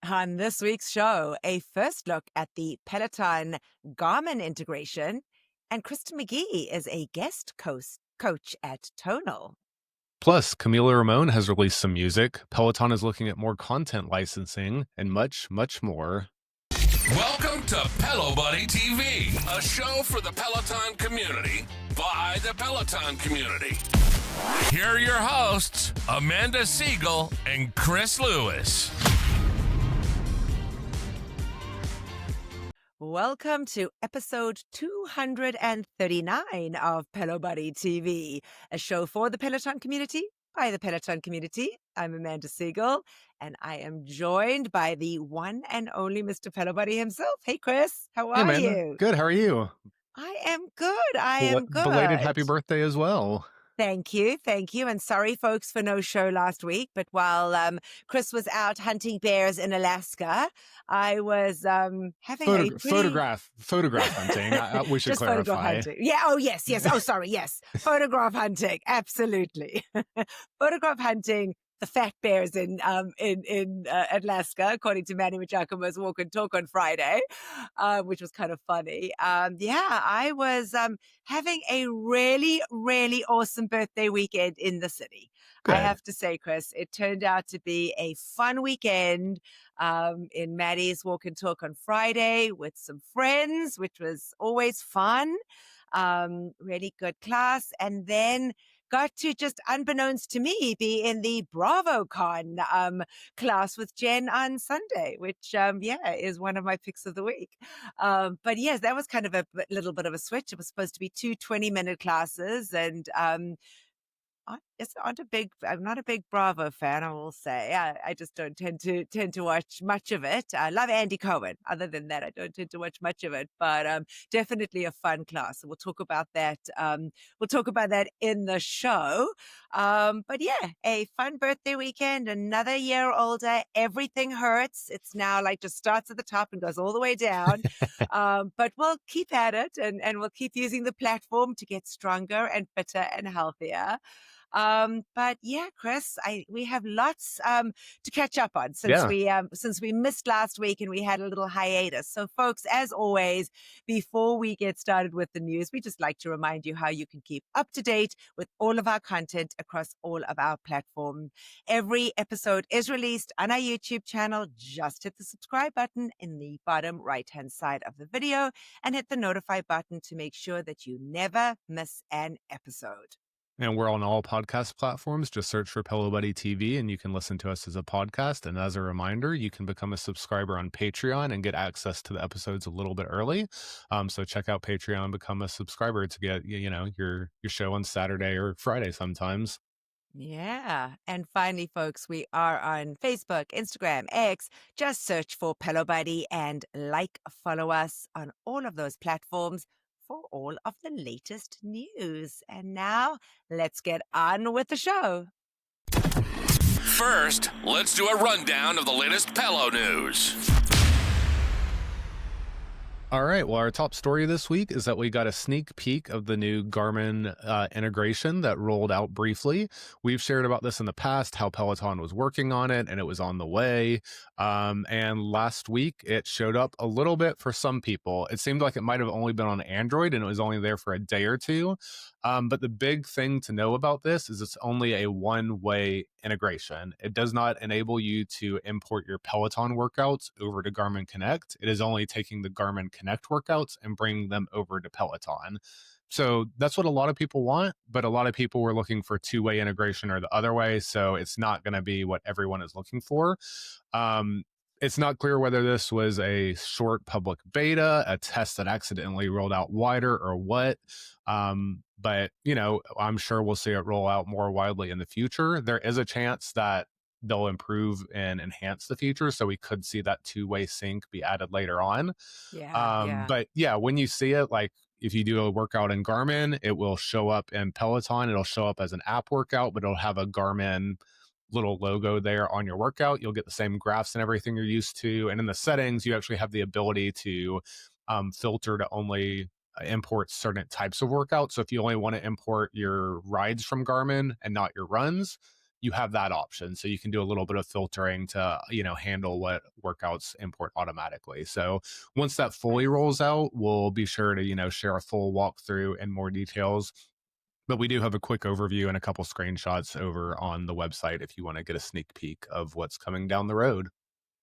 On this week's show, a first look at the Peloton Garmin integration, and Kristin McGee is a guest coach at Tonal. Plus, Camila Ramon has released some music, Peloton is looking at more content licensing, and much, much more. Welcome to Pelo Buddy TV, a show for the Peloton community by the Peloton community. Here are your hosts, Amanda Siegel and Chris Lewis. Welcome to episode 239 of Pelo Buddy TV, a show for the Peloton community by the Peloton community. I'm Amanda Siegel, and I am joined by the one and only Mr. Pelo Buddy himself. Hey, Chris, how are Amanda. you? Good, how are you? I am good. I am good. Belated happy birthday as well. Thank you. And sorry, folks, for no show last week. But while Chris was out hunting bears in Alaska, I was having photograph hunting. We should just clarify. Photograph hunting. Yeah. Oh, yes. Oh, sorry. Yes. Photograph hunting. Absolutely. Photograph hunting. The fat bears in Alaska, according to Manny Giacomo's Walk and Talk on Friday, which was kind of funny. I was having a really, really awesome birthday weekend in the city. Good. I have to say, Chris, it turned out to be a fun weekend in Maddie's Walk and Talk on Friday with some friends, which was always fun. Really good class. And then got to, just unbeknownst to me, be in the BravoCon class with Jen on Sunday, which, is one of my picks of the week. But yes, that was kind of a little bit of a switch. It was supposed to be two 20-minute classes, and I'm not a big Bravo fan, I will say. I just don't tend to watch much of it. I love Andy Cohen. Other than that, I don't tend to watch much of it, but definitely a fun class. So we'll talk about that. We'll talk about that in the show. But yeah, a fun birthday weekend, another year older. Everything hurts. It's now like just starts at the top and goes all the way down. But we'll keep at it and we'll keep using the platform to get stronger and fitter and healthier. But yeah, Chris, we have lots to catch up on since we missed last week and we had a little hiatus. So folks, as always, before we get started with the news, we just like to remind you how you can keep up to date with all of our content across all of our platforms. Every episode is released on our YouTube channel. Just hit the subscribe button in the bottom right-hand side of the video and hit the notify button to make sure that you never miss an episode. And we're on all podcast platforms. Just search for Pelo Buddy TV and you can listen to us as a podcast. And as a reminder, you can become a subscriber on Patreon and get access to the episodes a little bit early. So check out Patreon, become a subscriber to get, your show on Saturday or Friday sometimes. Yeah. And finally, folks, we are on Facebook, Instagram, X. Just search for Pelo Buddy and follow us on all of those platforms for all of the latest news. And now let's get on with the show. First, let's do a rundown of the latest Pelo news. All right. Well, our top story this week is that we got a sneak peek of the new Garmin integration that rolled out briefly. We've shared about this in the past, how Peloton was working on it and it was on the way. And last week it showed up a little bit for some people. It seemed like it might have only been on Android and it was only there for a day or two. But the big thing to know about this is it's only a one-way integration. It does not enable you to import your Peloton workouts over to Garmin Connect. It is only taking the Garmin Connect workouts and bringing them over to Peloton. So that's what a lot of people want, but a lot of people were looking for two-way integration or the other way. So it's not going to be what everyone is looking for. It's not clear whether this was a short public beta, a test that accidentally rolled out wider, or what. But, I'm sure we'll see it roll out more widely in the future. There is a chance that they'll improve and enhance the feature. So we could see that two-way sync be added later on. But yeah, when you see it, like if you do a workout in Garmin, it will show up in Peloton. It'll show up as an app workout, but it'll have a Garmin little logo there on your workout. You'll get the same graphs and everything you're used to. And in the settings, you actually have the ability to filter to only import certain types of workouts. So if you only want to import your rides from Garmin and not your runs, you have that option. So you can do a little bit of filtering to, handle what workouts import automatically. So once that fully rolls out, we'll be sure to, share a full walkthrough and more details. But we do have a quick overview and a couple screenshots over on the website if you want to get a sneak peek of what's coming down the road.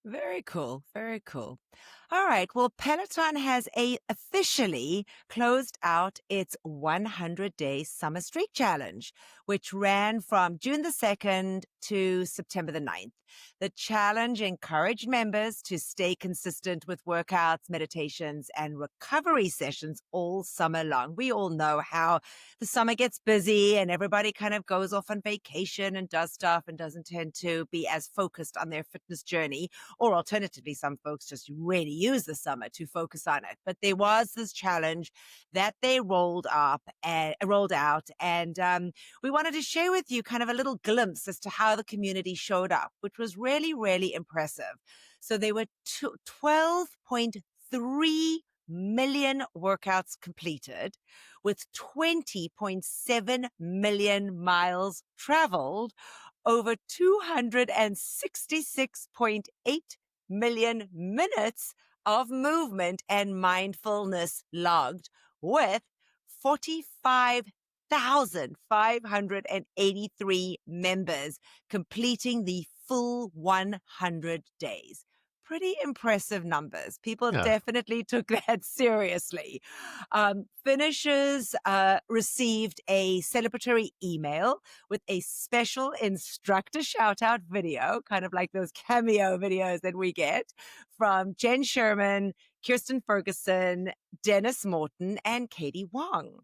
Very cool. Very cool. All right. Well, Peloton has officially closed out its 100-day Summer Streak Challenge, which ran from June the 2nd to September the 9th. The challenge encouraged members to stay consistent with workouts, meditations, and recovery sessions all summer long. We all know how the summer gets busy and everybody kind of goes off on vacation and does stuff and doesn't tend to be as focused on their fitness journey. Or alternatively, some folks just really use the summer to focus on it. But there was this challenge that they rolled out, and we wanted to share with you kind of a little glimpse as to how the community showed up, which was really, really impressive. So there were 12.3 million workouts completed, with 20.7 million miles traveled, over 266.8 million minutes of movement and mindfulness logged, with 45,583 members completing the full 100 days. Pretty impressive numbers. People definitely took that seriously. Finishers received a celebratory email with a special instructor shout-out video, kind of like those cameo videos that we get, from Jen Sherman, Kirsten Ferguson, Denis Morton, and Katie Wong.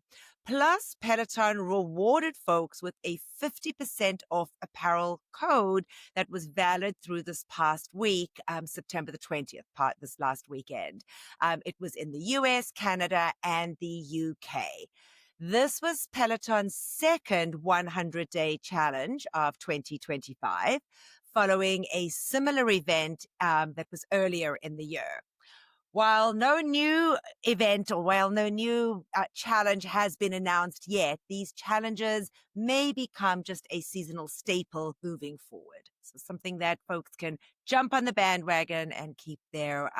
Plus, Peloton rewarded folks with a 50% off apparel code that was valid through this past week, September the 20th, this last weekend. It was in the US, Canada, and the UK. This was Peloton's second 100-day challenge of 2025, following a similar event that was earlier in the year. While no new event or no new challenge has been announced yet, these challenges may become just a seasonal staple moving forward. So something that folks can jump on the bandwagon and keep their,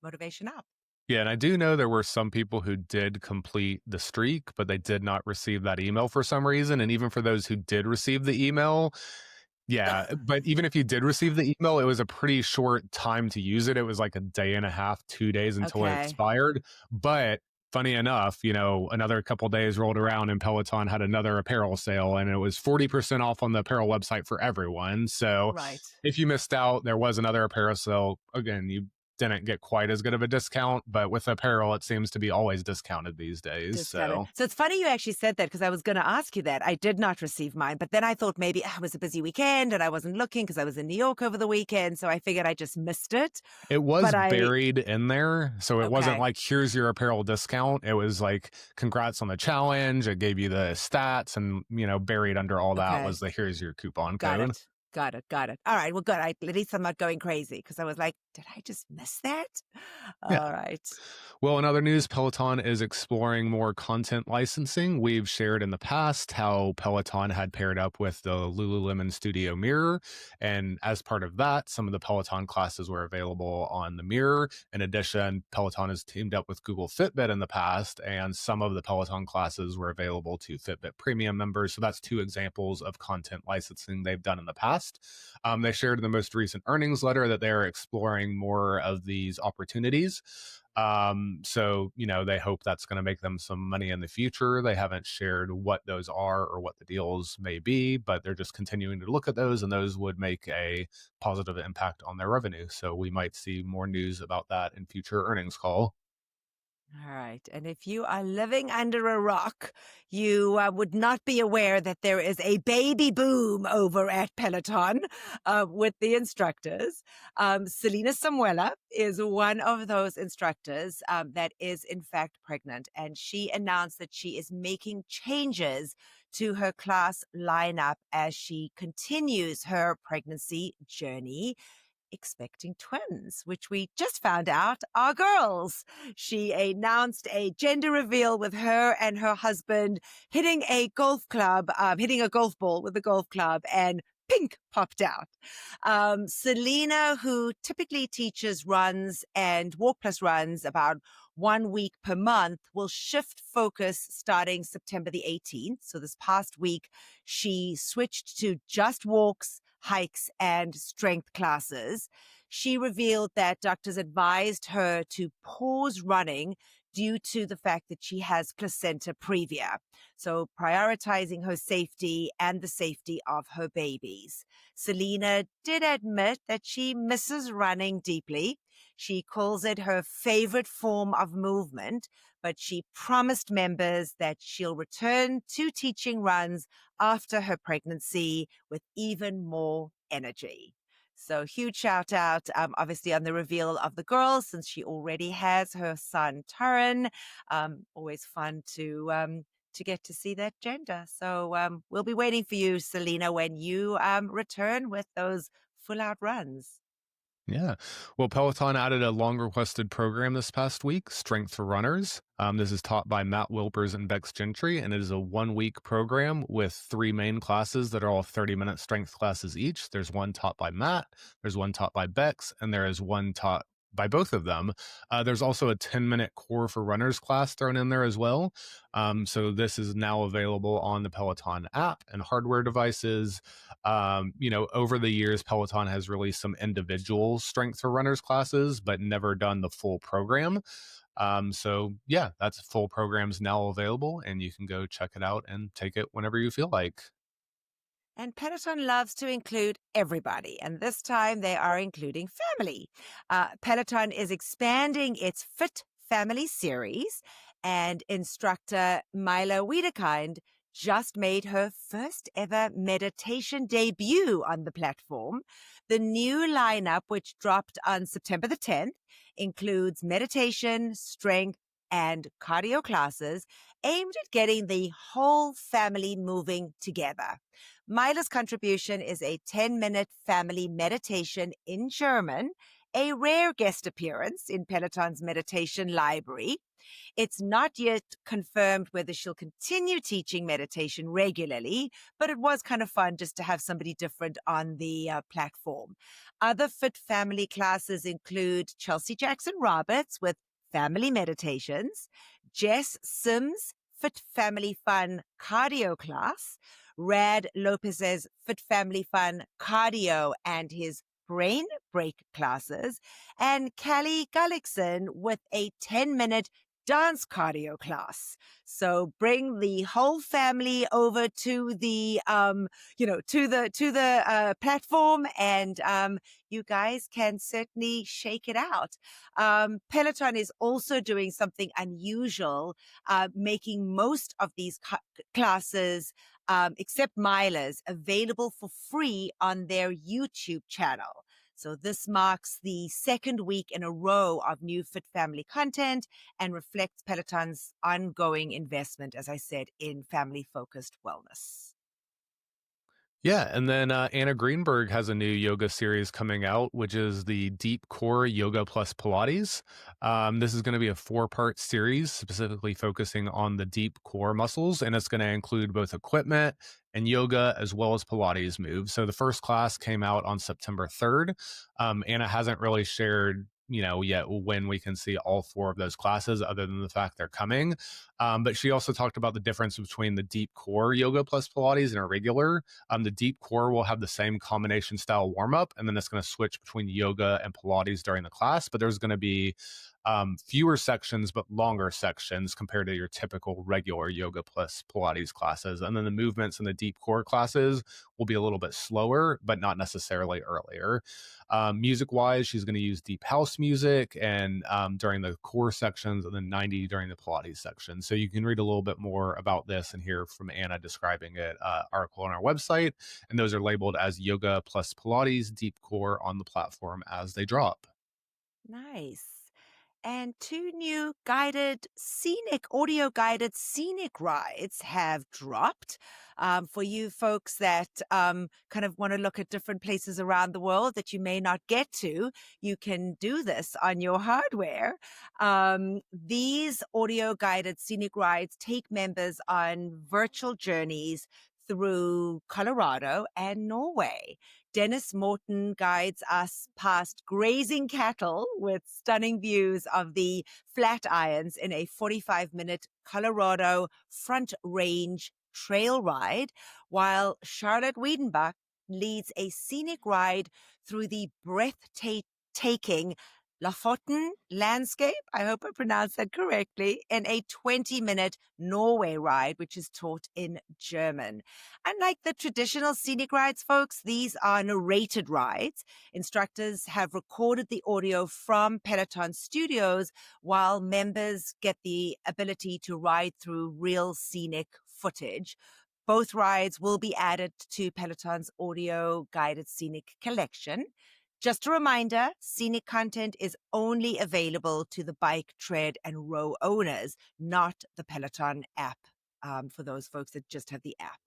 motivation up. Yeah, and I do know there were some people who did complete the streak, but they did not receive that email for some reason. And even for those who did receive the email, but even if you did receive the email, it was a pretty short time to use it. It was like a day and a half, 2 days until it expired. But funny enough, another couple days rolled around and Peloton had another apparel sale, and it was 40% off on the apparel website for everyone. So if you missed out, there was another apparel sale. Again, you didn't get quite as good of a discount, but with apparel, it seems to be always discounted these days. So it's funny you actually said that, because I was going to ask you that. I did not receive mine, but then I thought maybe it was a busy weekend and I wasn't looking because I was in New York over the weekend. So I figured I just missed it. It was buried in there. So it wasn't like, here's your apparel discount. It was like, congrats on the challenge. It gave you the stats, and, buried under all that was the, here's your coupon code. Got it. All right. Well, good. At least I'm not going crazy, because I was like, did I just miss that? All right. Well, in other news, Peloton is exploring more content licensing. We've shared in the past how Peloton had paired up with the Lululemon Studio Mirror. And as part of that, some of the Peloton classes were available on the Mirror. In addition, Peloton has teamed up with Google Fitbit in the past, and some of the Peloton classes were available to Fitbit Premium members. So that's two examples of content licensing they've done in the past. They shared in the most recent earnings letter that they're exploring more of these opportunities. So, they hope that's going to make them some money in the future. They haven't shared what those are or what the deals may be, but they're just continuing to look at those, and those would make a positive impact on their revenue. So we might see more news about that in future earnings call. All right. And if you are living under a rock, you would not be aware that there is a baby boom over at Peloton with the instructors. Selena Samuela is one of those instructors that is, in fact, pregnant. And she announced that she is making changes to her class lineup as she continues her pregnancy journey. expecting twins, which we just found out are girls. She announced a gender reveal with her and her husband hitting a golf club, hitting a golf ball with a golf club, and pink popped out. Selena, who typically teaches runs and walk plus runs about 1 week per month, will shift focus starting September the 18th. So this past week, she switched to just walks, hikes, and strength classes. She revealed that doctors advised her to pause running due to the fact that she has placenta previa. So prioritizing her safety and the safety of her babies. Selena did admit that she misses running deeply. She calls it her favorite form of movement, but she promised members that she'll return to teaching runs after her pregnancy with even more energy. So huge shout out, obviously, on the reveal of the girls, since she already has her son, Taran. Always fun to get to see that gender. So we'll be waiting for you, Selena, when you return with those full out runs. Yeah. Well, Peloton added a long requested program this past week, Strength for Runners. This is taught by Matt Wilpers and Becs Gentry, and it is a 1 week program with 3 main classes that are all 30-minute strength classes each. There's one taught by Matt, there's one taught by Becs, and there is one taught by both of them. There's also a 10-minute core for runners class thrown in there as well. So this is now available on the Peloton app and hardware devices. Over the years, Peloton has released some individual strength for runners classes, but never done the full program. So yeah, that's full programs now available, and you can go check it out and take it whenever you feel like. And Peloton loves to include everybody, and this time they are including family. Peloton is expanding its Fit Family series, and instructor Mayla Wedekind just made her first ever meditation debut on the platform. The new lineup, which dropped on September the 10th, includes meditation, strength, and cardio classes aimed at getting the whole family moving together. Myla's contribution is a 10-minute family meditation in German, a rare guest appearance in Peloton's meditation library. It's not yet confirmed whether she'll continue teaching meditation regularly, but it was kind of fun just to have somebody different on the platform. Other Fit Family classes include Chelsea Jackson Roberts with Family Meditations, Jess Sims' Fit Family Fun cardio class, Rad Lopez's Fit Family Fun cardio and his brain break classes, and Callie Gullickson with a 10-minute dance cardio class. So bring the whole family over to the platform, and you guys can certainly shake it out. Peloton is also doing something unusual, making most of these classes, except Myla's, available for free on their YouTube channel. So this marks the second week in a row of new Fit Family content and reflects Peloton's ongoing investment, as I said, in family-focused wellness. Yeah, and then Anna Greenberg has a new yoga series coming out, which is the Deep Core Yoga plus Pilates. This is going to be a 4-part series specifically focusing on the deep core muscles, and it's going to include both equipment and yoga as well as Pilates moves. So the first class came out on September 3rd. Anna hasn't really shared yet when we can see all 4 of those classes, other than the fact they're coming. But she also talked about the difference between the deep core yoga plus Pilates and a regular. The deep core will have the same combination style warm up, and then it's going to switch between yoga and Pilates during the class. But there's going to be fewer sections, but longer sections compared to your typical regular yoga plus Pilates classes. And then the movements in the deep core classes will be a little bit slower, but not necessarily earlier. Music wise, she's going to use deep house music and during the core sections, and then 90 during the Pilates section. So you can read a little bit more about this and hear from Anna describing it, article on our website. And those are labeled as yoga plus Pilates deep core on the platform as they drop. Nice. And 2 new audio guided scenic rides have dropped. For you folks that kind of want to look at different places around the world that you may not get to, you can do this on your hardware. These audio guided scenic rides take members on virtual journeys through Colorado and Norway. Denis Morton guides us past grazing cattle with stunning views of the Flatirons in a 45-minute Colorado Front Range trail ride, while Charlotte Weidenbach leads a scenic ride through the breathtaking Lofoten landscape, I hope I pronounced that correctly, in a 20-minute Norway ride, which is taught in German. Unlike the traditional scenic rides, folks, these are narrated rides. Instructors have recorded the audio from Peloton studios, while members get the ability to ride through real scenic footage. Both rides will be added to Peloton's audio guided scenic collection. Just a reminder, scenic content is only available to the bike, tread, and row owners, not the Peloton app, for those folks that just have the app.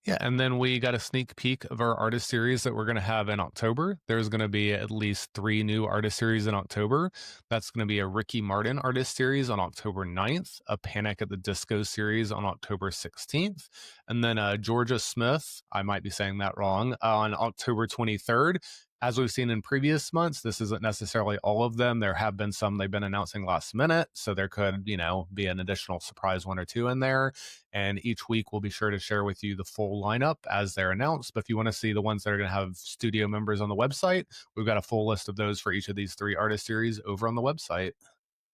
Yeah, and then we got a sneak peek of our artist series that we're going to have in October. There's going to be at least 3 new artist series in October. That's going to be a Ricky Martin artist series on October 9th, a Panic at the Disco series on October 16th, and then Georgia Smith, I might be saying that wrong, on October 23rd. As we've seen in previous months, this isn't necessarily all of them. There have been some they've been announcing last minute, so there could, be an additional surprise 1 or 2 in there. And each week we'll be sure to share with you the full lineup as they're announced. But if you want to see the ones that are going to have studio members on the website, we've got a full list of those for each of these 3 artist series over on the website.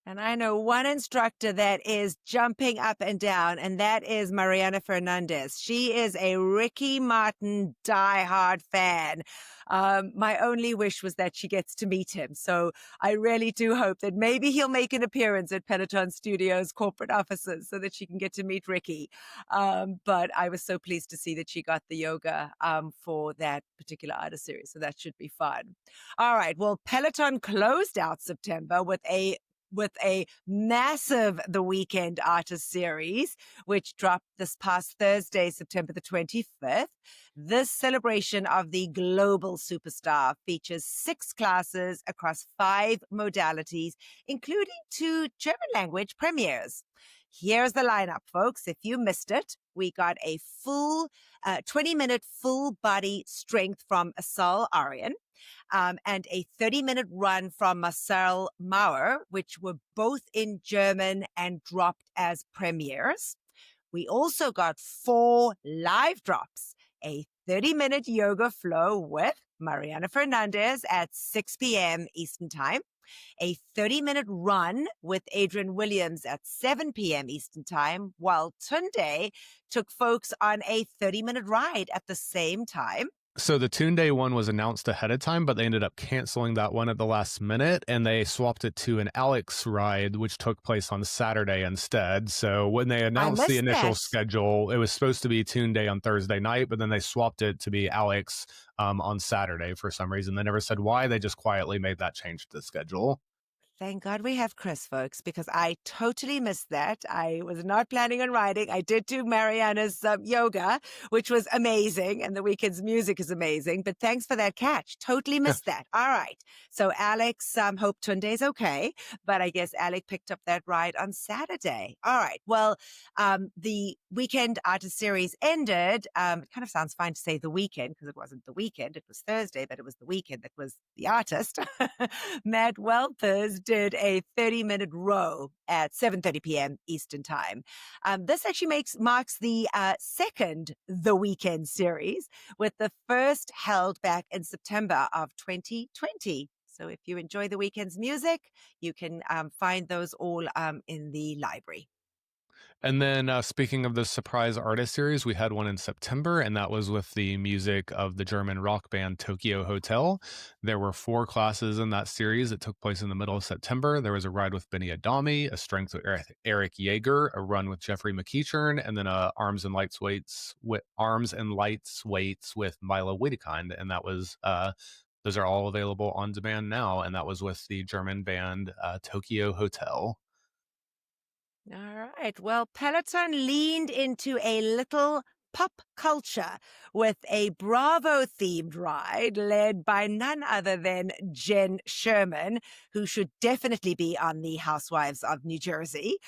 And I know one instructor that is jumping up and down, and that is Mariana Fernandez. She is a Ricky Martin diehard fan. My only wish was that she gets to meet him. So I really do hope that maybe he'll make an appearance at Peloton Studios corporate offices so that she can get to meet Ricky. But I was so pleased to see that she got the yoga for that particular artist series. So that should be fun. All right. Well, Peloton closed out September with a massive The Weeknd artist series, which dropped this past Thursday, September the 25th. This celebration of the global superstar features 6 classes across 5 modalities, including 2 German language premieres. Here's the lineup, folks. If you missed it, we got a full 20-minute full body strength from Asal Aryan. And a 30-minute run from Marcel Mauer, which were both in German and dropped as premieres. We also got 4 live drops, a 30-minute yoga flow with Mariana Fernandez at 6 p.m. Eastern Time, a 30-minute run with Adrian Williams at 7 p.m. Eastern Time, while Tunde took folks on a 30-minute ride at the same time. So the Tunde one was announced ahead of time, but they ended up canceling that one at the last minute, and they swapped it to an Alex ride, which took place on Saturday instead. So when they announced the initial schedule, it was supposed to be Tunde on Thursday night, but then they swapped it to be Alex on Saturday for some reason. They never said why. They just quietly made that change to the schedule. Thank God we have Chris, folks, because I totally missed that. I was not planning on riding. I did do Mariana's yoga, which was amazing, and The Weeknd's music is amazing. But thanks for that catch. Totally missed that. All right. So Alex, hope Tunde's okay, but I guess Alex picked up that ride on Saturday. All right. Well, the Weeknd artist series ended. It kind of sounds fine to say The Weeknd because it wasn't The Weeknd. It was Thursday, but it was The Weeknd that was the artist. Matt Wilpers did a 30-minute row at 7:30 p.m. Eastern Time. This actually marks the second The Weeknd series, with the first held back in September of 2020. So if you enjoy The Weeknd's music, you can find those all in the library. And then speaking of the surprise artist series, we had one in September, and that was with the music of the German rock band Tokyo Hotel. There were 4 classes in that series. It took place in the middle of September. There was a ride with Benny Adami, a strength with Eric Yeager, a run with Jeffrey McKeechern, and then arms and lights weights with Mayla Wedekind. And that was Those are all available on demand now, and that was with the German band Tokyo Hotel. All right. Well, Peloton leaned into a little pop culture with a Bravo themed ride led by none other than Jen Sherman, who should definitely be on the Housewives of New Jersey.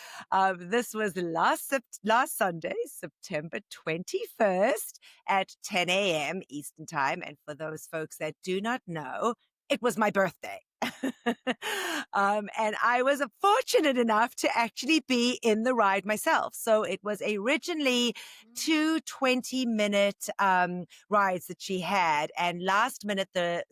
This was last Sunday, September 21st at 10 a.m. Eastern Time. And for those folks that do not know, it was my birthday. And I was fortunate enough to actually be in the ride myself. So it was originally two 20-minute rides that she had. And last minute, the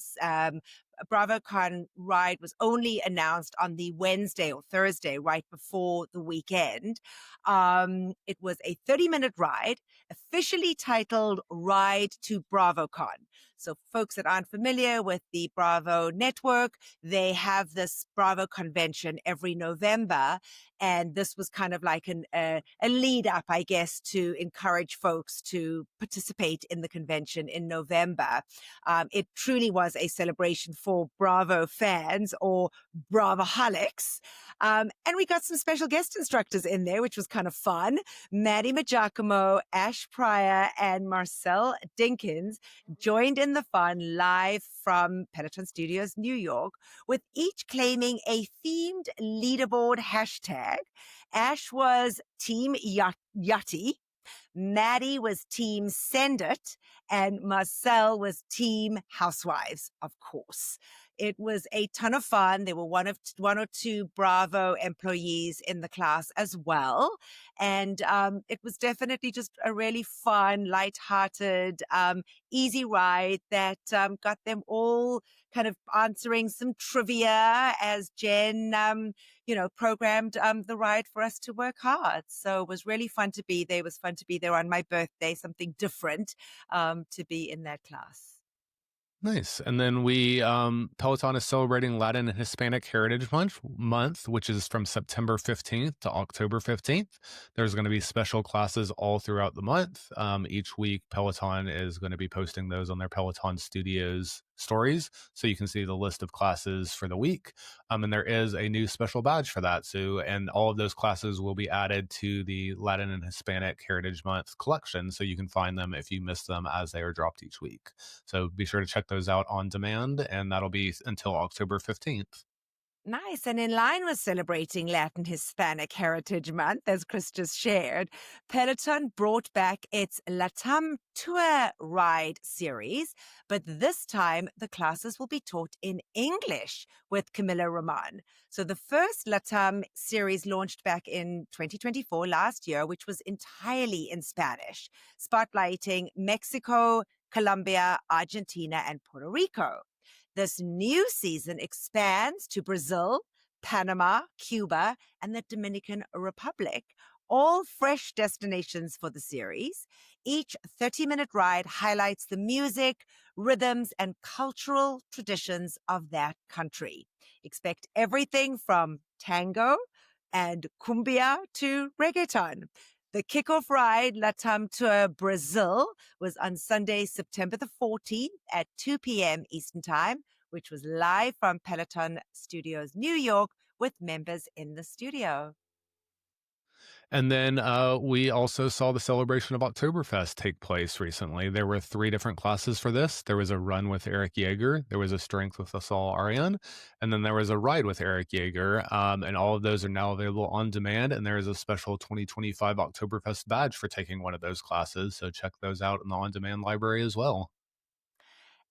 BravoCon ride was only announced on the Wednesday or Thursday, right before the weekend. It was a 30-minute ride, officially titled Ride to BravoCon. So folks that aren't familiar with the Bravo network, they have this Bravo convention every November. And this was kind of like a lead up, I guess, to encourage folks to participate in the convention in November. It truly was a celebration for Bravo fans or Bravoholics. And we got some special guest instructors in there, which was kind of fun. Maddie Majacomo, Ash Pryor, and Marcel Dinkins joined in the fun live from Peloton Studios, New York, with each claiming a themed leaderboard hashtag. Ash was Team Yachty, Maddie was Team Send It, and Marcel was Team Housewives, of course. It was a ton of fun. There were one or two Bravo employees in the class as well. And it was definitely just a really fun, lighthearted, easy ride that got them all kind of answering some trivia as Jen, programmed the ride for us to work hard. So it was really fun to be there. It was fun to be there on my birthday, something different to be in that class. Nice. And then Peloton is celebrating Latin and Hispanic Heritage Month, which is from September 15th to October 15th. There's going to be special classes all throughout the month. Each week, Peloton is going to be posting those on their Peloton Studios stories, so you can see the list of classes for the week. And there is a new special badge for that. And all of those classes will be added to the Latin and Hispanic Heritage Month collection, so you can find them if you miss them as they are dropped each week. So be sure to check those out on demand, and that'll be until October 15th. Nice. And in line with celebrating Latin Hispanic Heritage Month, as Chris just shared, Peloton brought back its Latam Tour Ride series, but this time the classes will be taught in English with Camilla Roman. So the first Latam series launched back in 2024, last year, which was entirely in Spanish, spotlighting Mexico, Colombia, Argentina, and Puerto Rico. This new season expands to Brazil, Panama, Cuba, and the Dominican Republic, all fresh destinations for the series. Each 30-minute ride highlights the music, rhythms, and cultural traditions of that country. Expect everything from tango and cumbia to reggaeton. The kickoff ride, Latam Tour Brazil, was on Sunday, September the 14th at 2 p.m. Eastern Time, which was live from Peloton Studios, New York, with members in the studio. And then we also saw the celebration of Oktoberfest take place recently. There were 3 different classes for this. There was a run with Eric Yeager, there was a strength with Asal Aryan, and then there was a ride with Eric Yeager. And all of those are now available on demand. And there is a special 2025 Oktoberfest badge for taking one of those classes. So check those out in the on-demand library as well.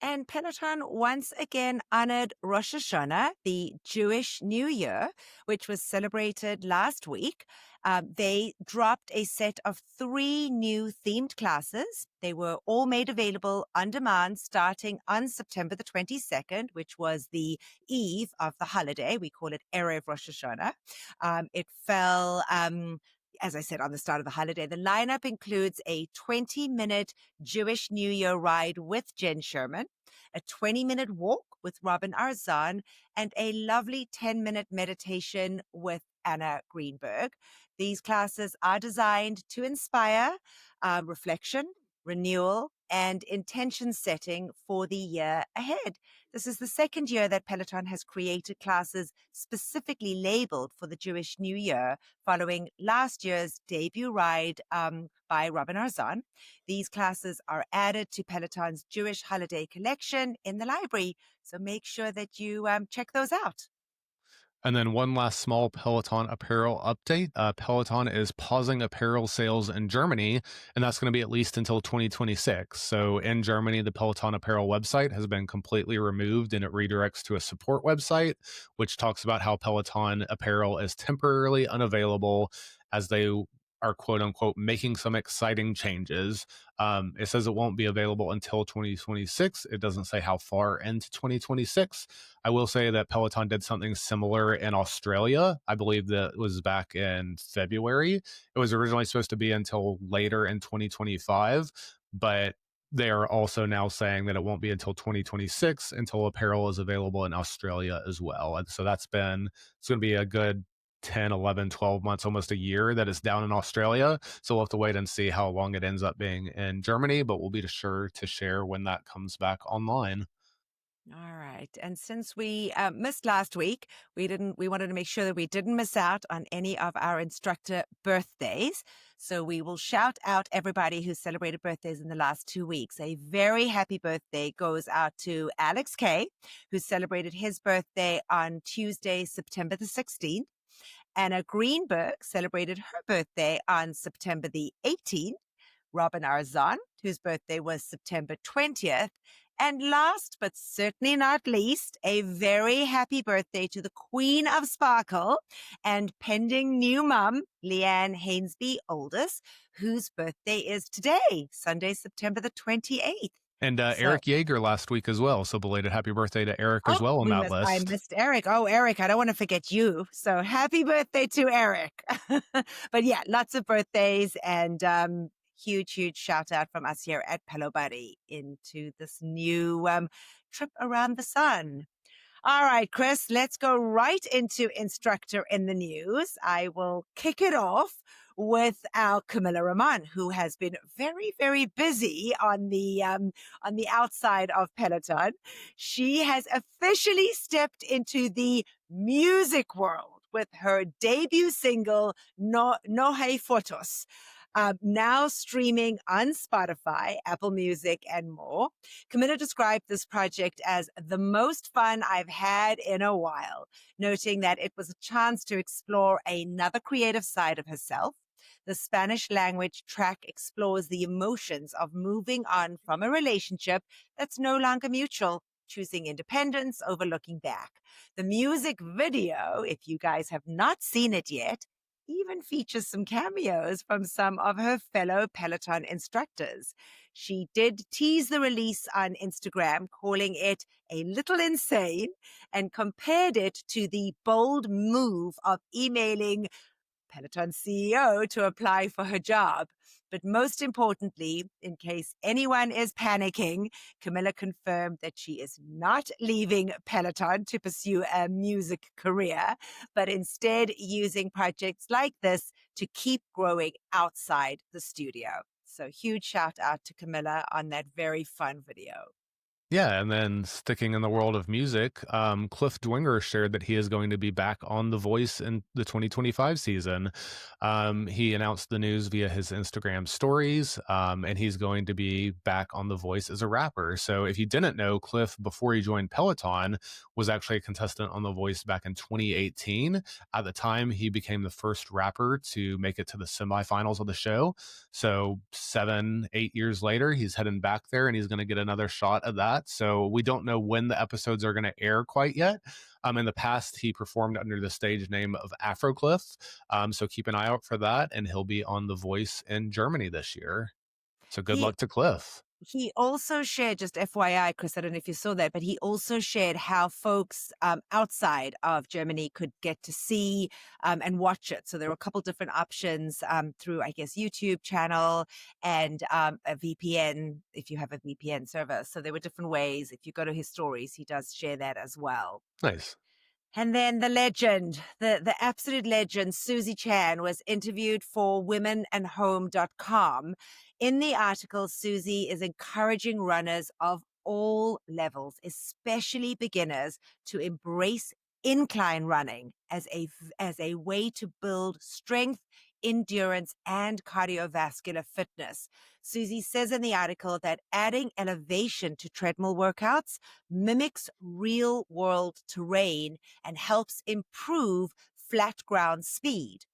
And Peloton once again honored Rosh Hashanah, the Jewish New Year, which was celebrated last week. They dropped a set of 3 new themed classes. They were all made available on demand starting on September the 22nd, which was the eve of the holiday. We call it Erev Rosh Hashanah. It fell as I said, on the start of the holiday. The lineup includes a 20-minute Jewish New Year ride with Jen Sherman, a 20-minute walk with Robin Arzan, and a lovely 10-minute meditation with Anna Greenberg. These classes are designed to inspire reflection, renewal, and intention setting for the year ahead. This is the second year that Peloton has created classes specifically labeled for the Jewish New Year, following last year's debut ride by Robin Arzon. These classes are added to Peloton's Jewish holiday collection in the library, so make sure that you check those out. And then one last small Peloton apparel update. Peloton is pausing apparel sales in Germany, and that's going to be at least until 2026. So in Germany, the Peloton apparel website has been completely removed, and it redirects to a support website, which talks about how Peloton apparel is temporarily unavailable as they are quote unquote making some exciting changes. It says it won't be available until 2026. It doesn't say how far into 2026. I will say that Peloton did something similar in Australia. I believe that was back in February. It was originally supposed to be until later in 2025, but they are also now saying that it won't be until 2026 until apparel is available in Australia as well. And so it's going to be a good 10, 11, 12 months, almost a year that is down in Australia. So we'll have to wait and see how long it ends up being in Germany, but we'll be sure to share when that comes back online. All right. And since we missed last week, we wanted to make sure that we didn't miss out on any of our instructor birthdays. So we will shout out everybody who celebrated birthdays in the last 2 weeks. A very happy birthday goes out to Alex K, who celebrated his birthday on Tuesday, September the 16th. Anna Greenberg celebrated her birthday on September the 18th. Robin Arzon, whose birthday was September 20th. And last but certainly not least, a very happy birthday to the Queen of Sparkle and pending new mum, Leanne Hainsby Oldest, whose birthday is today, Sunday, September the 28th. And Eric Yeager last week as well. So belated happy birthday to Eric as well on that list. I missed Eric. Oh, Eric, I don't want to forget you. So happy birthday to Eric. But yeah, lots of birthdays and huge shout out from us here at Pelo Buddy into this new trip around the sun. All right, Chris, let's go right into Instructor in the News. I will kick it off with our Camilla Rahman, who has been very, very busy on the outside of Peloton. She has officially stepped into the music world with her debut single, No Hay Fotos. Now streaming on Spotify, Apple Music, and more. Camilla described this project as the most fun I've had in a while, noting that it was a chance to explore another creative side of herself. The Spanish language track explores the emotions of moving on from a relationship that's no longer mutual, choosing independence over looking back. The music video, if you guys have not seen it yet, even features some cameos from some of her fellow Peloton instructors. She did tease the release on Instagram, calling it a little insane, and compared it to the bold move of emailing Peloton CEO to apply for her job. But most importantly, in case anyone is panicking, Camilla confirmed that she is not leaving Peloton to pursue a music career, but instead using projects like this to keep growing outside the studio. So huge shout out to Camilla on that very fun video. Yeah, and then sticking in the world of music, Cliff Dwinger shared that he is going to be back on The Voice in the 2025 season. He announced the news via his Instagram stories, and he's going to be back on The Voice as a rapper. So if you didn't know, Cliff, before he joined Peloton, was actually a contestant on The Voice back in 2018. At the time, he became the first rapper to make it to the semifinals of the show. So 7-8 years later, he's heading back there, and he's going to get another shot at that. So we don't know when the episodes are going to air quite yet. In the past, he performed under the stage name of Afrocliff. So keep an eye out for that. And he'll be on The Voice in Germany this year. So good luck to Cliff. He also shared, just FYI, Chris, I don't know if you saw that, but he also shared how folks outside of Germany could get to see and watch it. So there were a couple different options through, I guess, YouTube channel and a VPN, if you have a VPN server. So there were different ways. If you go to his stories, he does share that as well. Nice. And then the legend, the absolute legend, Susie Chan, was interviewed for womenandhome.com. In the article, Susie is encouraging runners of all levels, especially beginners, to embrace incline running as a way to build strength, endurance, and cardiovascular fitness. Susie says in the article that adding elevation to treadmill workouts mimics real world terrain and helps improve flat ground speed.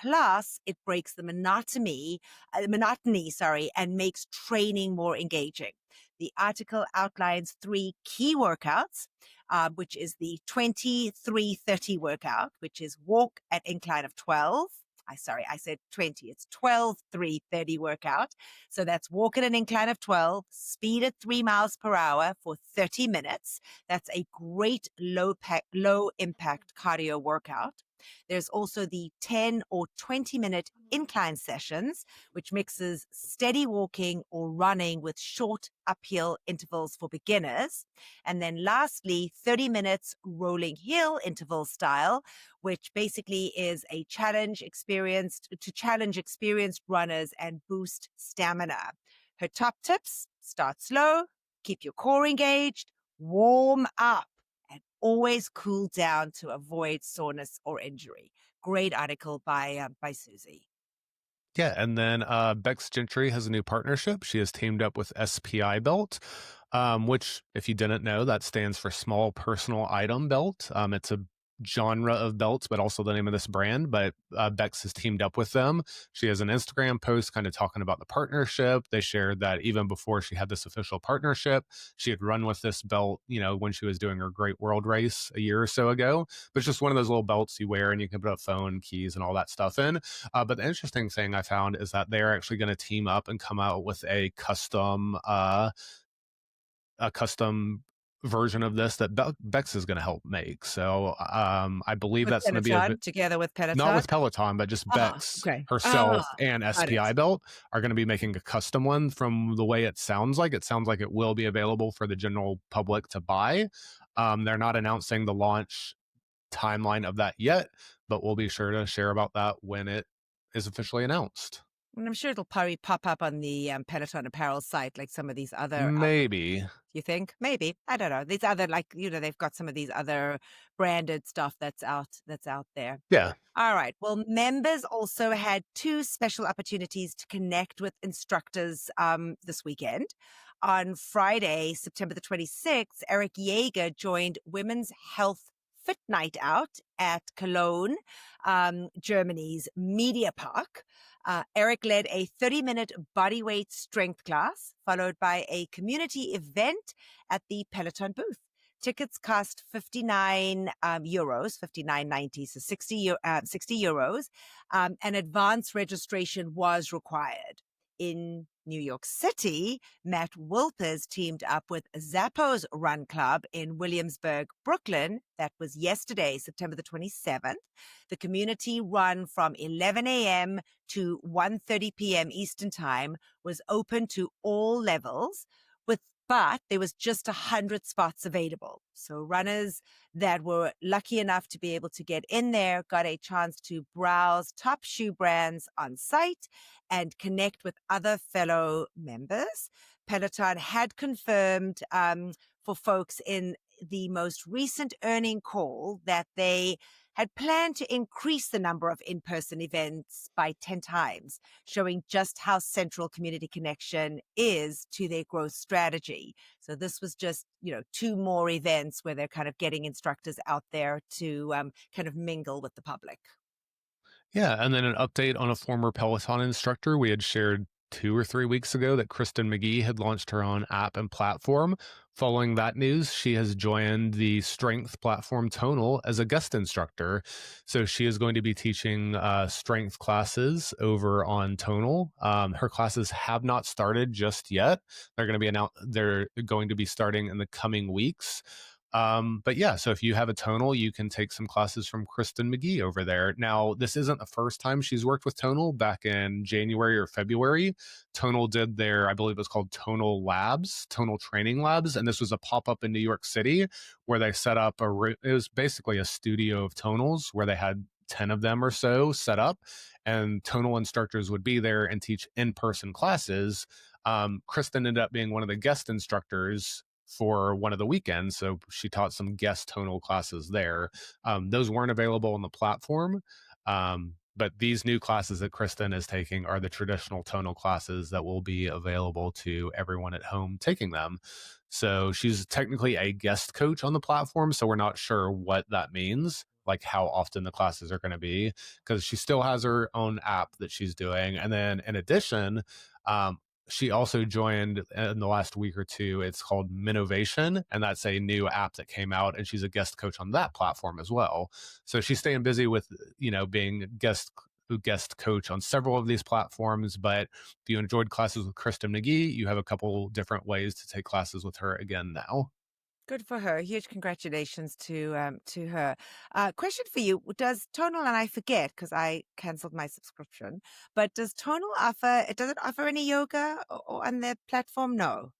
Plus, it breaks the monotony, and makes training more engaging. The article outlines 3 key workouts, which is the 23-30 workout, which is walk at incline of 12. I said 20. It's 12-3-30 workout. So that's walk at an incline of 12, speed at 3 miles per hour for 30 minutes. That's a great low impact cardio workout. There's also the 10 or 20-minute incline sessions, which mixes steady walking or running with short uphill intervals for beginners. And then lastly, 30 minutes rolling hill interval style, which basically is a challenge experienced runners and boost stamina. Her top tips: start slow, keep your core engaged, warm up, and always cool down to avoid soreness or injury. Great article by Susie. Yeah, and then Becs Gentry has a new partnership. She has teamed up with SPI Belt, which, if you didn't know, that stands for Small Personal Item Belt. It's a genre of belts, but also the name of this brand. But Bex has teamed up with them. She has an Instagram post kind of talking about the partnership. They shared that even before she had this official partnership, she had run with this belt, when she was doing her Great World Race a year or so ago. But it's just one of those little belts you wear and you can put a phone, keys, and all that stuff in. But the interesting thing I found is that they're actually going to team up and come out with a custom version of this that Bex is going to help make. So I believe With that's going to be together with Peloton? not with Peloton, but just Bex herself and SPI Belt are going to be making a custom one. From the way it sounds like it will be available for the general public to buy. They're not announcing the launch timeline of that yet, but we'll be sure to share about that when it is officially announced. And I'm sure it'll probably pop up on the Peloton Apparel site, like some of these other. Maybe. You think? Maybe. I don't know. These other, they've got some of these other branded stuff that's out there. Yeah. All right. Well, members also had 2 special opportunities to connect with instructors this weekend. On Friday, September the 26th, Eric Yeager joined Women's Health Fit Night Out at Cologne, Germany's Media Park. Eric led a 30-minute bodyweight strength class, followed by a community event at the Peloton booth. Tickets cost €59, $59.90, so 60 euros, and advance registration was required. In New York City, Matt Wilpers teamed up with Zappos Run Club in Williamsburg, Brooklyn. That was yesterday, September the 27th. The community run from 11 a.m. to 1:30 p.m. Eastern Time was open to all levels, but there was just 100 spots available. So runners that were lucky enough to be able to get in there got a chance to browse top shoe brands on site and connect with other fellow members. Peloton had confirmed for folks in the most recent earning call that they had planned to increase the number of in-person events by 10 times, showing just how central community connection is to their growth strategy. So this was just, 2 more events where they're kind of getting instructors out there to kind of mingle with the public. Yeah, and then an update on a former Peloton instructor. We had shared 2 or 3 weeks ago that Kristin McGee had launched her own app and platform. Following that news, she has joined the strength platform Tonal as a guest instructor. So she is going to be teaching strength classes over on Tonal. Her classes have not started just yet. They're going to be starting in the coming weeks. But yeah, so if you have a Tonal, you can take some classes from Kristin McGee over there. Now, this isn't the first time she's worked with Tonal. Back in January or February, Tonal did their, I believe it was called Tonal Labs, Tonal Training Labs. And this was a pop-up in New York City where they set up it was basically a studio of Tonals where they had 10 of them or so set up, and Tonal instructors would be there and teach in-person classes. Kristin ended up being one of the guest instructors for one of the weekends. So she taught some guest Tonal classes there. Those weren't available on the platform. But these new classes that Kristin is taking are the traditional Tonal classes that will be available to everyone at home taking them. So she's technically a guest coach on the platform. So we're not sure what that means, like how often the classes are going to be, because she still has her own app that she's doing. And then in addition, she also joined in the last week or two. It's called Minovation, and that's a new app that came out, and she's a guest coach on that platform as well. So she's staying busy with, being guest coach on several of these platforms. But if you enjoyed classes with Kristin McGee, you have a couple different ways to take classes with her again now. Good for her. Huge congratulations to her. Question for you: does Tonal, and I forget because I canceled my subscription, but does Tonal offer? Does it offer any yoga on their platform? No.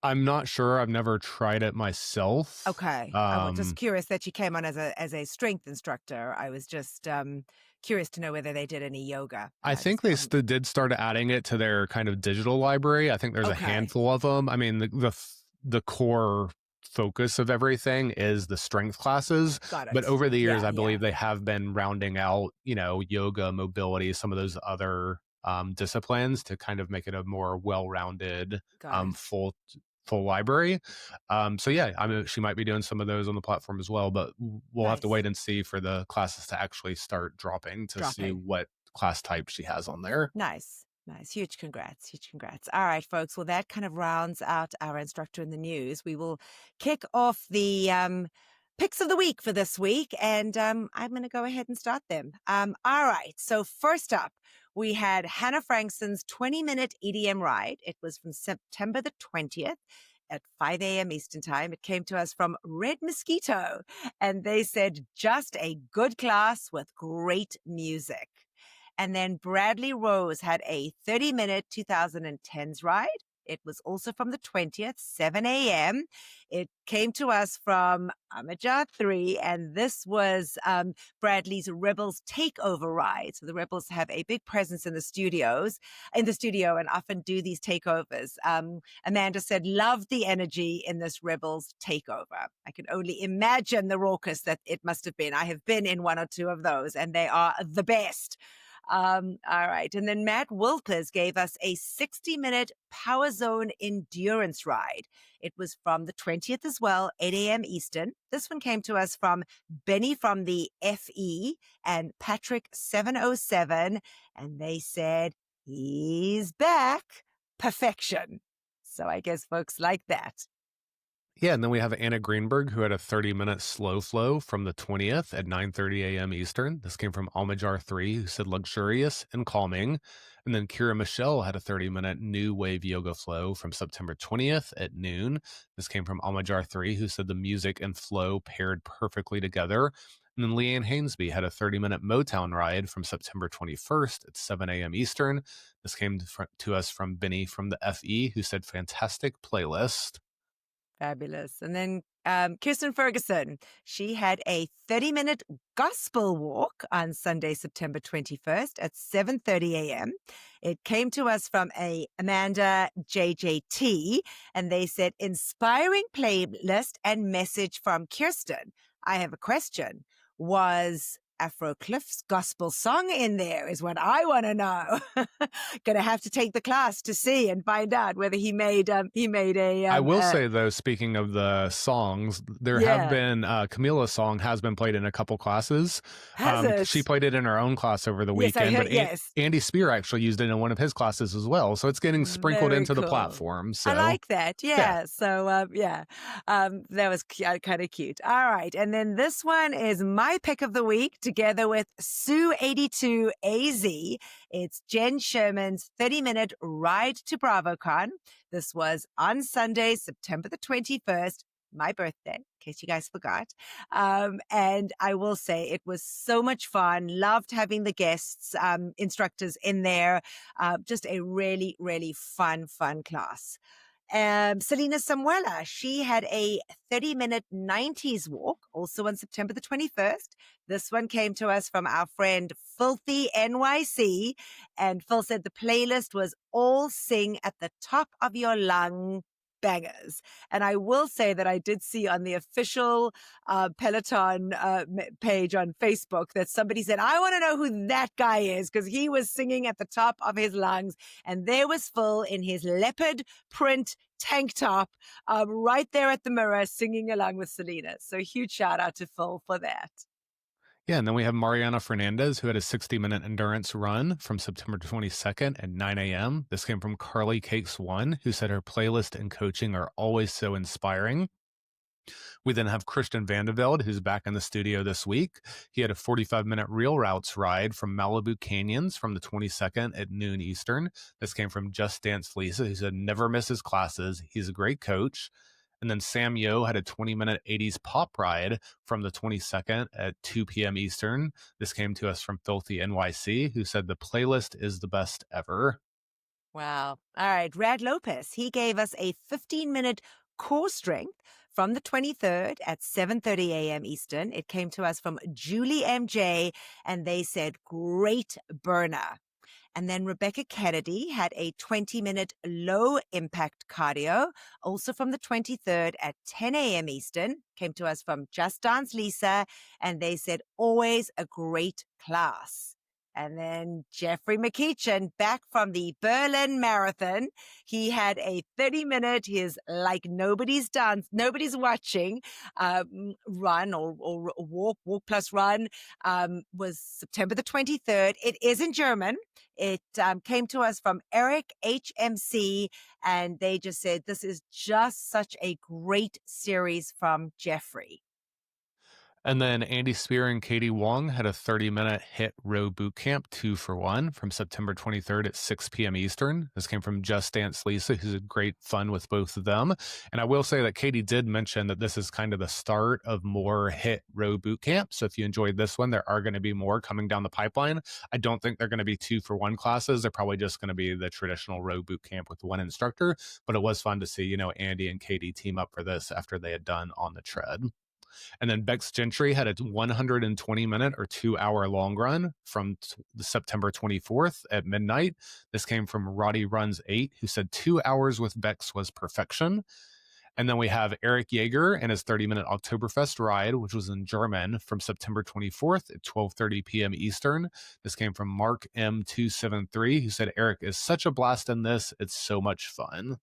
I'm not sure. I've never tried it myself. Okay. I was just curious that you came on as a strength instructor. I was just curious to know whether they did any yoga. I think they did start adding it to their kind of digital library. I think there's a handful of them. I mean, the core focus of everything is the strength classes. Got it. But over the years, I believe they have been rounding out, yoga, mobility, some of those other disciplines to kind of make it a more well-rounded, full library. So yeah, I mean, she might be doing some of those on the platform as well, but we'll have to wait and see for the classes to actually start dropping see what class type she has on there. Nice. Huge congrats. All right, folks. Well, that kind of rounds out our instructor in the news. We will kick off the picks of the week for this week, and I'm going to go ahead and start them. All right. So first up, we had Hannah Frankson's 20-minute EDM ride. It was from September the 20th at 5 a.m. Eastern Time. It came to us from Red Mosquito, and they said just a good class with great music. And then Bradley Rose had a 30-minute 2010s ride. It was also from the 20th, 7 a.m. It came to us from Amajar 3, and this was Bradley's Rebels Takeover ride. So the Rebels have a big presence in the studio and often do these takeovers. Amanda said, love the energy in this Rebels Takeover. I can only imagine the raucous that it must have been. I have been in one or two of those, and they are the best. All right. And then Matt Wilpers gave us a 60-minute Power Zone endurance ride. It was from the 20th as well, 8 a.m. Eastern. This one came to us from Benny from the FE and Patrick 707. And they said, he's back. Perfection. So I guess folks like that. Yeah, and then we have Anna Greenberg, who had a 30-minute slow flow from the 20th at 9:30 a.m. Eastern. This came from Almajar 3, who said luxurious and calming. And then Kira Michelle had a 30-minute new wave yoga flow from September 20th at noon. This came from Almajar 3, who said the music and flow paired perfectly together. And then Leanne Hainsby had a 30-minute Motown ride from September 21st at 7 a.m. Eastern. This came to us from Benny from the FE, who said fantastic playlist. Fabulous. And then Kirsten Ferguson, she had a 30-minute gospel walk on Sunday, September 21st at 7:30 a.m. It came to us from Amanda JJT, and they said, inspiring playlist and message from Kirsten. I have a question. Was Afro Cliff's gospel song in there is what I want to know. Gonna have to take the class to see and find out whether he made a. I will say though, speaking of the songs, there have been Camila's song has been played in a couple classes. She played it in her own class over the weekend, but Andy Spear actually used it in one of his classes as well. So it's getting sprinkled into the platform. So I like that. Yeah. So that was kind of cute. All right, and then this one is my pick of the week. Together with Sue82AZ. It's Jen Sherman's 30-minute ride to BravoCon. This was on Sunday, September the 21st, my birthday, in case you guys forgot. And I will say it was so much fun. Loved having the guests, instructors in there. Just a really, really fun class. Selena Samuela, she had a 30-minute 90s walk, also on September the 21st. This one came to us from our friend Filthy NYC. And Phil said the playlist was all sing at the top of your lung bangers. And I will say that I did see on the official Peloton page on Facebook that somebody said, I want to know who that guy is, because he was singing at the top of his lungs. And there was Phil in his leopard print tank top right there at the mirror singing along with Selena. So huge shout out to Phil for that. Yeah, and then we have Mariana Fernandez, who had a 60-minute endurance run from September 22nd at 9 a.m. This came from Carly Cakes One, who said her playlist and coaching are always so inspiring. We then have Christian Vandeveld, who's back in the studio this week. He had a 45-minute Real Routes ride from Malibu Canyons from the 22nd at noon Eastern. This came from Just Dance Lisa, who said never misses classes. He's a great coach. And then Sam Yo had a 20-minute 80s pop ride from the 22nd at 2 p.m. Eastern. This came to us from Filthy NYC, who said the playlist is the best ever. Wow. All right. Rad Lopez, he gave us a 15-minute core strength from the 23rd at 7:30 a.m. Eastern. It came to us from Julie MJ, and they said great burner. And then Rebecca Kennedy had a 20-minute low-impact cardio, also from the 23rd at 10 a.m. Eastern. Came to us from Just Dance Lisa, and they said, always a great class. And then Jeffrey McKeechan, back from the Berlin Marathon. He had a 30-minute, his like nobody's watching run or walk plus run, was September the 23rd. It is in German. It came to us from Eric HMC, and they just said, this is just such a great series from Jeffrey. And then Andy Spear and Katie Wong had a 30-minute HIIT row boot camp 2-for-1 from September 23rd at 6 p.m. Eastern. This came from Just Dance Lisa, who's had great fun with both of them. And I will say that Katie did mention that this is kind of the start of more HIIT row boot camp. So if you enjoyed this one, there are going to be more coming down the pipeline. I don't think they're going to be 2-for-1 classes. They're probably just going to be the traditional row boot camp with one instructor. But it was fun to see, Andy and Katie team up for this after they had done On the Tread. And then Becs Gentry had a 120-minute or 2-hour long run from September 24th at midnight. This came from Roddy Runs 8, who said 2 hours with Becs was perfection. And then we have Eric Yeager and his 30-minute Oktoberfest ride, which was in German, from September 24th at 12:30 p.m. Eastern. This came from Mark M273, who said, Eric is such a blast in this. It's so much fun.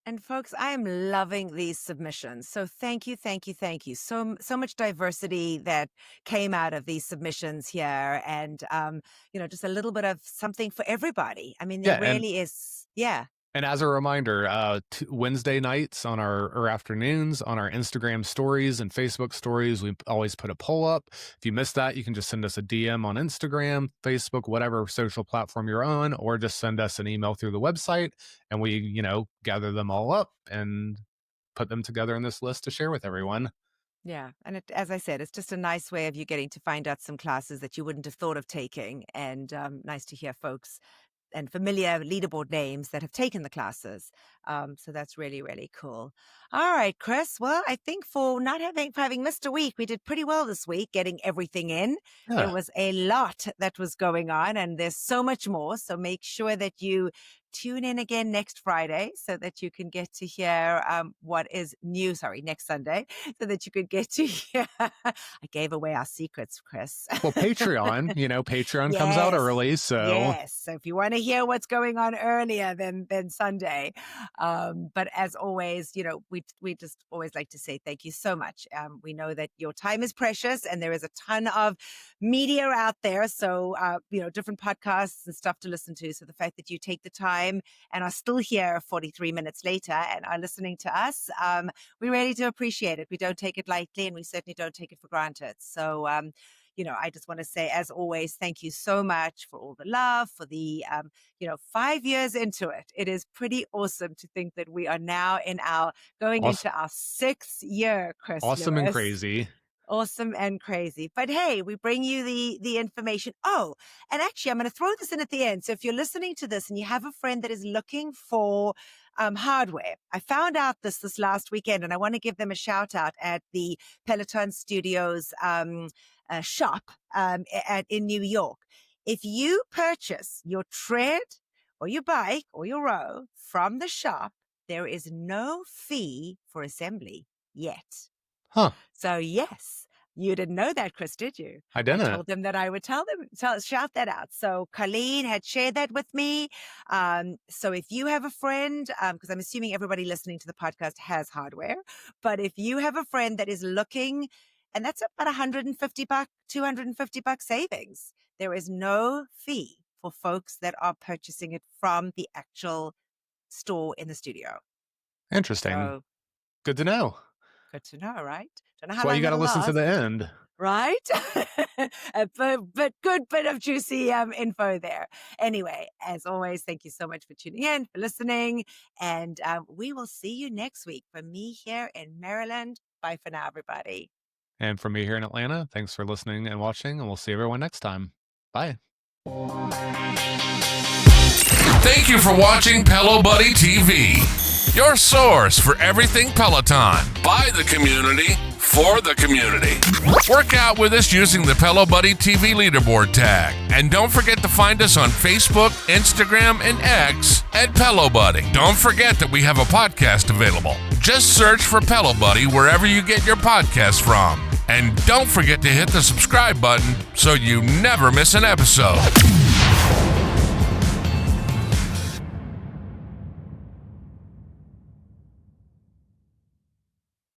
And folks, I am loving these submissions. So thank you. So much diversity that came out of these submissions here. And, just a little bit of something for everybody. I mean, there really is. Yeah. And as a reminder, Wednesday nights or afternoons on our Instagram stories and Facebook stories, we always put a poll up. If you missed that, you can just send us a DM on Instagram, Facebook, whatever social platform you're on, or just send us an email through the website, and we, gather them all up and put them together in this list to share with everyone. Yeah. And as I said, it's just a nice way of you getting to find out some classes that you wouldn't have thought of taking. And nice to hear folks and familiar leaderboard names that have taken the classes. So that's really, really cool. All right, Chris. Well, I think for having missed a week, we did pretty well this week, getting everything in. Yeah. There was a lot that was going on, and there's so much more. So make sure that you tune in again next Friday so that you can get to hear what is new. Sorry, next Sunday, so that you could get to hear. I gave away our secrets, Chris. Well, Patreon, Patreon yes. comes out early. So yes. So if you want to hear what's going on earlier than Sunday. But as always, we just always like to say thank you so much. We know that your time is precious, and there is a ton of media out there. So, different podcasts and stuff to listen to. So the fact that you take the time time and are still here 43 minutes later and are listening to us, we really do appreciate it. We don't take it lightly, and we certainly don't take it for granted. So, I just want to say, as always, thank you so much for all the love, for the, 5 years into it. It is pretty awesome to think that we are now going into our 6th year, Chris. Awesome Lewis. and crazy. Awesome and crazy. But hey, we bring you the information. Oh, and actually, I'm going to throw this in at the end. So if you're listening to this and you have a friend that is looking for hardware, I found out this last weekend, and I want to give them a shout out at the Peloton Studios shop in New York. If you purchase your tread or your bike or your row from the shop, there is no fee for assembly yet. Huh. So yes, you didn't know that, Chris, did you? I didn't. I told them that I would shout that out. So Colleen had shared that with me. So if you have a friend, because I'm assuming everybody listening to the podcast has hardware, but if you have a friend that is looking, and that's about $150, $250 savings, there is no fee for folks that are purchasing it from the actual store in the studio. Interesting. So, good to know. good to know, right? Don't know how That's why you got to it'll listen to last. the end. Right? but good bit of juicy info there. Anyway, as always, thank you so much for tuning in, for listening. And we will see you next week. From me here in Maryland, bye for now, everybody. And from me here in Atlanta, thanks for listening and watching, and we'll see everyone next time. Bye. Thank you for watching Pelo Buddy TV, your source for everything Peloton, by the community, for the community. Work out with us using the Pelo Buddy TV leaderboard tag. And don't forget to find us on Facebook, Instagram, and X at Pelo Buddy. Don't forget that we have a podcast available. Just search for Pelo Buddy wherever you get your podcasts from. And don't forget to hit the subscribe button so you never miss an episode.